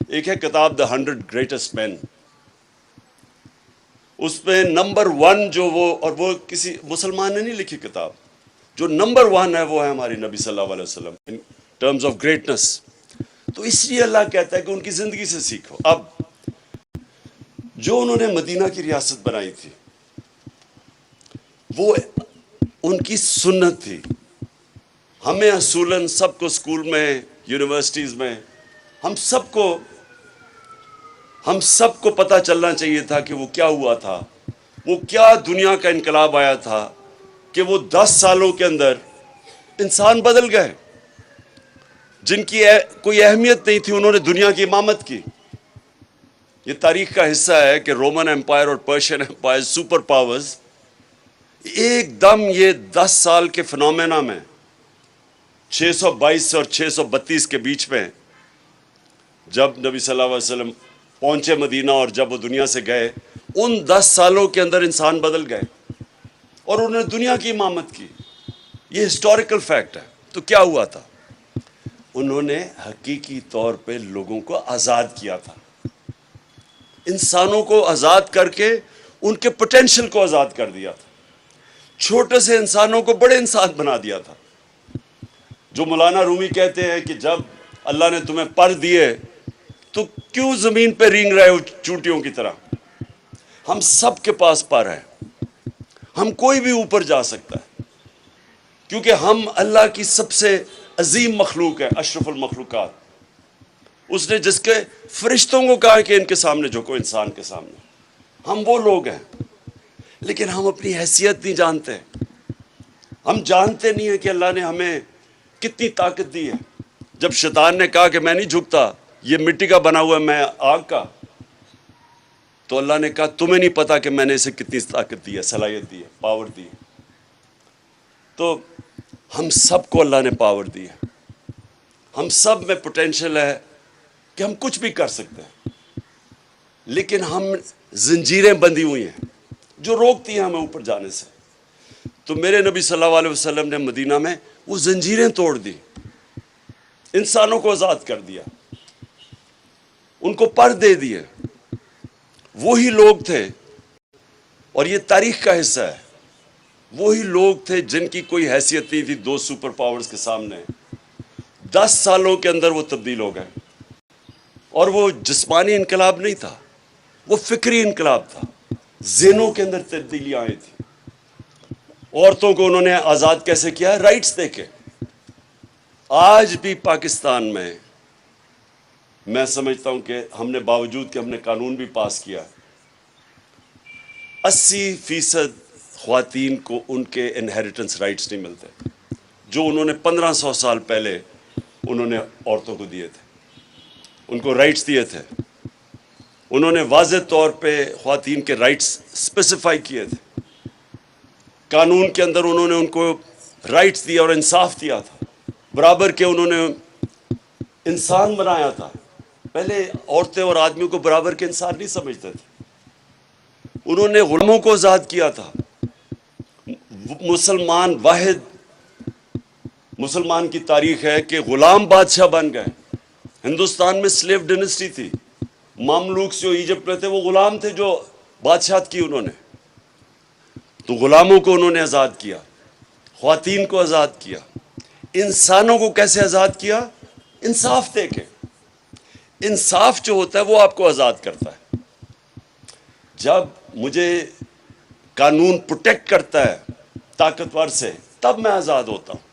ایک ہے کتاب دا 100 گریٹسٹ مین، اس میں نمبر 1 جو وہ کسی مسلمان نے نہیں لکھی کتاب، جو نمبر 1 ہے وہ ہے ہماری نبی صلی اللہ علیہ وسلم ان ٹرمز آف گریٹنس. تو اس لیے اللہ کہتا ہے کہ ان کی زندگی سے سیکھو. اب جو انہوں نے مدینہ کی ریاست بنائی تھی وہ ان کی سنت تھی. ہمیں اصولاً سب کو اسکول میں، یونیورسٹیز میں، ہم سب کو پتہ چلنا چاہیے تھا کہ وہ کیا ہوا تھا، وہ کیا دنیا کا انقلاب آیا تھا کہ وہ 10 سالوں کے اندر انسان بدل گئے. جن کی کوئی اہمیت نہیں تھی انہوں نے دنیا کی امامت کی. یہ تاریخ کا حصہ ہے کہ رومن امپائر اور پرشین امپائر سپر پاورز ایک دم یہ 10 سال کے فنومینا میں 622 اور 632 کے بیچ میں جب نبی صلی اللہ علیہ وسلم پہنچے مدینہ اور جب وہ دنیا سے گئے، ان 10 سالوں کے اندر انسان بدل گئے اور انہوں نے دنیا کی امامت کی. یہ ہسٹوریکل فیکٹ ہے. تو کیا ہوا تھا؟ انہوں نے حقیقی طور پہ لوگوں کو آزاد کیا تھا، انسانوں کو آزاد کر کے ان کے پوٹینشل کو آزاد کر دیا تھا. چھوٹے سے انسانوں کو بڑے انسان بنا دیا تھا. جو مولانا رومی کہتے ہیں کہ جب اللہ نے تمہیں پر دیے تو کیوں زمین پہ رینگ رہے ہو چونٹیوں کی طرح؟ ہم سب کے پاس پر ہے، ہم کوئی بھی اوپر جا سکتا ہے کیونکہ ہم اللہ کی سب سے عظیم مخلوق ہے، اشرف المخلوقات. اس نے جس کے فرشتوں کو کہا کہ ان کے سامنے جھکو، انسان کے سامنے. ہم وہ لوگ ہیں لیکن ہم اپنی حیثیت نہیں جانتے. ہم جانتے نہیں ہیں کہ اللہ نے ہمیں کتنی طاقت دی ہے. جب شیطان نے کہا کہ میں نہیں جھکتا، یہ مٹی کا بنا ہوا ہے، میں آگ کا، تو اللہ نے کہا تمہیں نہیں پتا کہ میں نے اسے کتنی طاقت دی ہے، صلاحیت دی ہے، پاور دی ہے. تو ہم سب کو اللہ نے پاور دی ہے. ہم سب میں پوٹینشل ہے کہ ہم کچھ بھی کر سکتے ہیں، لیکن ہم زنجیریں بندھی ہوئی ہیں جو روکتی ہیں ہمیں اوپر جانے سے. تو میرے نبی صلی اللہ علیہ وسلم نے مدینہ میں وہ زنجیریں توڑ دی، انسانوں کو آزاد کر دیا، ان کو پر دے دیے. وہی لوگ تھے، اور یہ تاریخ کا حصہ ہے، وہی لوگ تھے جن کی کوئی حیثیت نہیں تھی 2 سپر پاورز کے سامنے. 10 سالوں کے اندر وہ تبدیل ہو گئے. اور وہ جسمانی انقلاب نہیں تھا، وہ فکری انقلاب تھا. ذہنوں کے اندر تبدیلیاں آئی تھی. عورتوں کو انہوں نے آزاد کیسے کیا؟ رائٹس دے کے. آج بھی پاکستان میں سمجھتا ہوں کہ ہم نے باوجود کہ ہم نے قانون بھی پاس کیا، 80% خواتین کو ان کے انہیریٹنس رائٹس نہیں ملتے جو انہوں نے 1500 سال پہلے انہوں نے عورتوں کو دیے تھے. ان کو رائٹس دیے تھے. انہوں نے واضح طور پہ خواتین کے رائٹس اسپیسیفائی کیے تھے. قانون کے اندر انہوں نے ان کو رائٹس دیا اور انصاف دیا تھا. برابر کے انہوں نے انسان بنایا تھا. پہلے عورتیں اور آدمیوں کو برابر کے انسان نہیں سمجھتے تھے. انہوں نے غلاموں کو آزاد کیا تھا. مسلمان کی تاریخ ہے کہ غلام بادشاہ بن گئے. ہندوستان میں سلیو ڈینسٹی تھی. مملوک جو ایجپٹ میں تھے وہ غلام تھے جو بادشاہت کی انہوں نے. تو غلاموں کو انہوں نے آزاد کیا، خواتین کو آزاد کیا. انسانوں کو کیسے آزاد کیا؟ انصاف دے کے. انصاف جو ہوتا ہے وہ آپ کو آزاد کرتا ہے. جب مجھے قانون پروٹیکٹ کرتا ہے طاقتور سے، تب میں آزاد ہوتا ہوں.